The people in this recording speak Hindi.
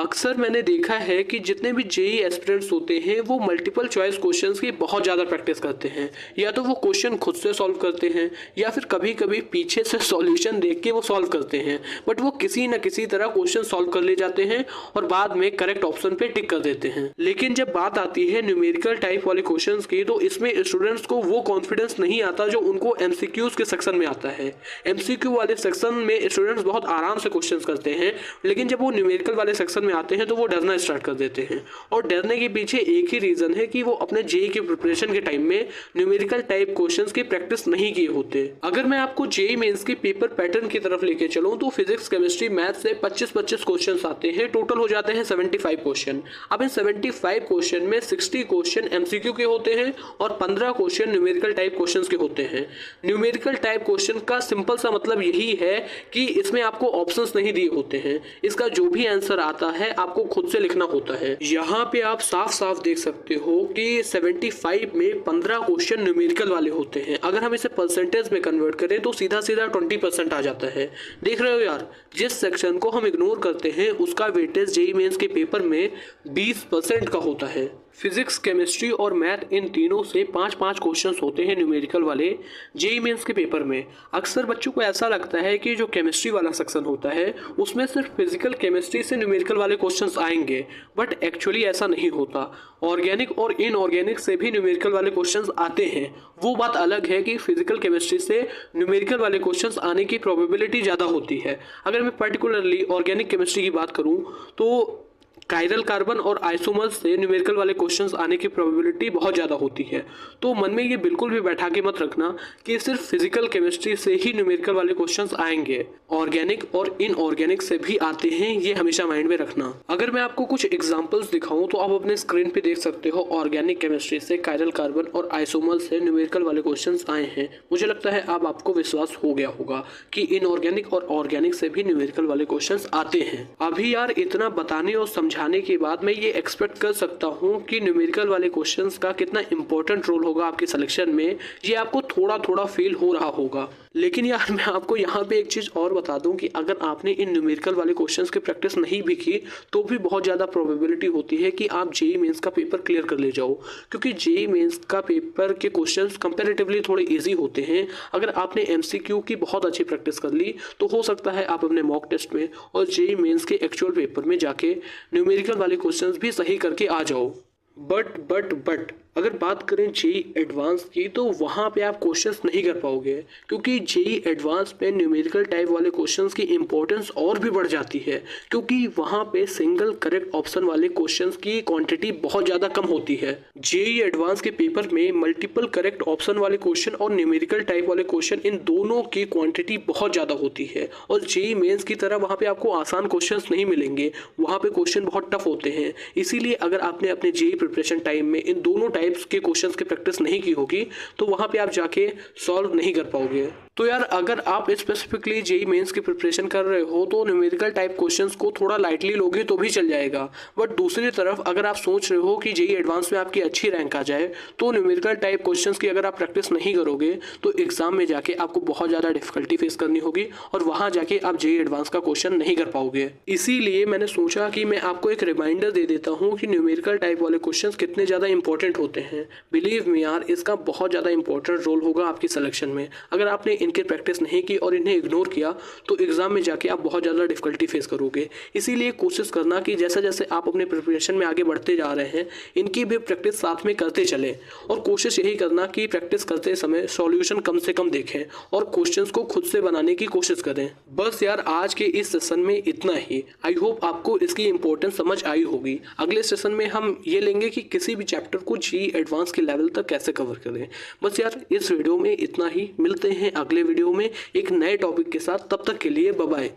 अक्सर मैंने देखा है कि जितने भी जेई एस्पिरेंट्स होते हैं वो मल्टीपल चॉइस क्वेश्चंस की बहुत ज़्यादा प्रैक्टिस करते हैं। या तो वो क्वेश्चन खुद से सॉल्व करते हैं या फिर कभी कभी पीछे से सॉल्यूशन देख के वो सॉल्व करते हैं, बट वो किसी न किसी तरह क्वेश्चन सॉल्व कर ले जाते हैं और बाद में करेक्ट ऑप्शन पे टिक कर देते हैं। लेकिन जब बात आती है न्यूमेरिकल टाइप वाले क्वेश्चन की, तो इसमें स्टूडेंट्स को वो कॉन्फिडेंस नहीं आता जो उनको एमसीक्यूज के सेक्शन में आता है। एमसीक्यू वाले सेक्शन में स्टूडेंट्स बहुत आराम से क्वेश्चन करते हैं, लेकिन जब वो न्यूमेरिकल वाले सेक्शन में आते हैं तो वो डरना स्टार्ट कर देते हैं। और डरने के पीछे एक ही रीजन है कि वो अपने जेई के प्रिपरेशन के टाइम में न्यूमेरिकल टाइप क्वेश्चंस की प्रैक्टिस नहीं किए होते। अगर मैं आपको जेई मेंस के पेपर पैटर्न की तरफ लेके चलूं तो फिजिक्स, केमिस्ट्री, मैथ से 25-25 क्वेश्चंस आते हैं। टोटल हो जाते हैं 75 क्वेश्चन। अब इन 75 क्वेश्चन में 60 क्वेश्चन एमसीक्यू के होते हैं और 15 क्वेश्चन न्यूमेरिकल टाइप क्वेश्चंस के होते हैं। न्यूमेरिकल टाइप क्वेश्चन का सिंपल सा मतलब यही है कि इसमें आपको ऑप्शंस नहीं दिए होते हैं। इसका जो भी आंसर आता है आपको खुद से लिखना होता है। यहाँ पे आप साफ साफ देख सकते हो कि 75 में 15 क्वेश्चन न्यूमेरिकल वाले होते हैं। अगर हम इसे परसेंटेज में कन्वर्ट करें तो सीधा सीधा 20% आ जाता है। देख रहे हो यार, जिस सेक्शन को हम इग्नोर करते हैं उसका वेटेज जेईई मेंस के पेपर में 20% का होता है। फिजिक्स, केमिस्ट्री और मैथ इन तीनों से 5-5 क्वेश्चंस होते हैं न्यूमेरिकल वाले जेईई मेंस के पेपर में। अक्सर बच्चों को ऐसा लगता है कि जो केमिस्ट्री वाला सेक्शन होता है उसमें सिर्फ फिजिकल केमिस्ट्री से न्यूमेरिकल वाले क्वेश्चंस आएंगे, बट एक्चुअली ऐसा नहीं होता। ऑर्गेनिक और इनऑर्गेनिक से भी न्यूमेरिकल वाले क्वेश्चंस आते हैं। वो बात अलग है कि फिजिकल केमिस्ट्री से न्यूमेरिकल वाले क्वेश्चंस आने की प्रोबेबिलिटी ज़्यादा होती है। अगर मैं पर्टिकुलरली ऑर्गेनिक केमिस्ट्री की बात करूँ तो कायरल कार्बन और आइसोमर्स से न्यूमेरिकल वाले क्वेश्चंस आने की प्रोबेबिलिटी बहुत ज़्यादा होती है। तो मन में ये बिल्कुल भी बैठा के मत रखना कि सिर्फ फिजिकल केमिस्ट्री से ही न्यूमेरिकल वाले क्वेश्चंस आएंगे। ऑर्गेनिक और इनऑर्गेनिक से भी आते हैं, ये हमेशा माइंड में रखना। अगर मैं आपको कुछ एग्जाम्पल्स दिखाऊं तो आप अपने स्क्रीन पे देख सकते हो ऑर्गेनिक केमिस्ट्री से, कायरल कार्बन और आइसोमर्स से न्यूमेरिकल वाले क्वेश्चन आए हैं। मुझे लगता है अब आपको विश्वास हो गया होगा कि इनऑर्गेनिक और ऑर्गेनिक से भी न्यूमेरिकल वाले क्वेश्चन आते हैं। अभी यार इतना बताने और समझाने के बाद मैं ये एक्सपेक्ट कर सकता हूँ कि न्यूमेरिकल वाले क्वेश्चंस का कितना इंपॉर्टेंट रोल होगा आपके सिलेक्शन में, ये आपको थोड़ा थोड़ा फील हो रहा होगा। लेकिन यार मैं आपको यहाँ पे एक चीज़ और बता दूं कि अगर आपने इन न्यूमेरिकल वाले क्वेश्चंस की प्रैक्टिस नहीं भी की तो भी बहुत ज़्यादा प्रोबेबिलिटी होती है कि आप जेईई मेंस का पेपर क्लियर कर ले जाओ, क्योंकि जेईई मेंस का पेपर के क्वेश्चंस कंपैरेटिवली थोड़े इजी होते हैं। अगर आपने एमसीक्यू की बहुत अच्छी प्रैक्टिस कर ली तो हो सकता है आप अपने मॉक टेस्ट में और जेईई मेंस के एक्चुअल पेपर में जाके न्यूमेरिकल वाले क्वेश्चंस भी सही करके आ जाओ। बट अगर बात करें जेईई एडवांस की तो वहाँ पे आप क्वेश्चंस नहीं कर पाओगे, क्योंकि जेईई एडवांस पे न्यूमेरिकल टाइप वाले क्वेश्चंस की इंपॉर्टेंस और भी बढ़ जाती है, क्योंकि वहाँ पे सिंगल करेक्ट ऑप्शन वाले क्वेश्चंस की क्वांटिटी बहुत ज़्यादा कम होती है। जेईई एडवांस के पेपर में मल्टीपल करेक्ट ऑप्शन वाले क्वेश्चन और न्यूमेरिकल टाइप वाले क्वेश्चन, इन दोनों की क्वान्टिटी बहुत ज़्यादा होती है। और जेईई मेन्स की तरह वहाँ पे आपको आसान क्वेश्चन नहीं मिलेंगे, वहाँ पे क्वेश्चन बहुत टफ होते हैं। इसीलिए अगर आपने अपने जेईई प्रिपरेशन टाइम में इन दोनों टाइप्स के क्वेश्चंस की प्रैक्टिस नहीं की होगी तो वहां पे आप जाके सॉल्व नहीं कर पाओगे। तो यार अगर आप स्पेसिफिकली जेईई मेंस की प्रिपरेशन कर रहे हो तो न्यूमेरिकल टाइप क्वेश्चंस को थोड़ा लाइटली लोगे तो भी चल जाएगा, बट दूसरी तरफ अगर आप सोच रहे हो कि जेईई एडवांस में आपकी अच्छी रैंक आ जाए तो न्यूमेरिकल टाइप क्वेश्चंस की अगर आप प्रैक्टिस नहीं करोगे तो एग्जाम में जाके आपको बहुत ज़्यादा डिफिकल्टी फेस करनी होगी और वहाँ जाके आप जेईई एडवांस का क्वेश्चन नहीं कर पाओगे। इसीलिए मैंने सोचा कि मैं आपको एक रिमाइंडर दे देता हूँ कि न्यूमेरिकल टाइप वाले क्वेश्चन कितने ज़्यादा इंपॉर्टेंट होते हैं। बिलीव मी यार, इसका बहुत ज़्यादा इंपॉर्टेंट रोल होगा आपकी सिलेक्शन में। अगर आपने इनकी प्रैक्टिस नहीं की और इन्हें इग्नोर किया तो एग्जाम में जाके आप बहुत ज़्यादा डिफिकल्टी फेस करोगे। इसीलिए कोशिश करना कि जैसे जैसे आप अपने प्रिपरेशन में आगे बढ़ते जा रहे हैं इनकी भी प्रैक्टिस साथ में करते चलें, और कोशिश यही करना कि प्रैक्टिस करते समय सॉल्यूशन कम से कम देखें और क्वेश्चंस को खुद से बनाने की कोशिश करें। बस यार आज के इस सेशन में इतना ही। आई होप आपको इसकी इंपॉर्टेंस समझ आई होगी। अगले सेशन में हम ये लेंगे कि किसी भी चैप्टर को जेईई एडवांस के लेवल तक कैसे कवर करें। बस यार इस वीडियो में इतना ही। मिलते हैं अगले वीडियो में एक नए टॉपिक के साथ। तब तक के लिए बाय बाय।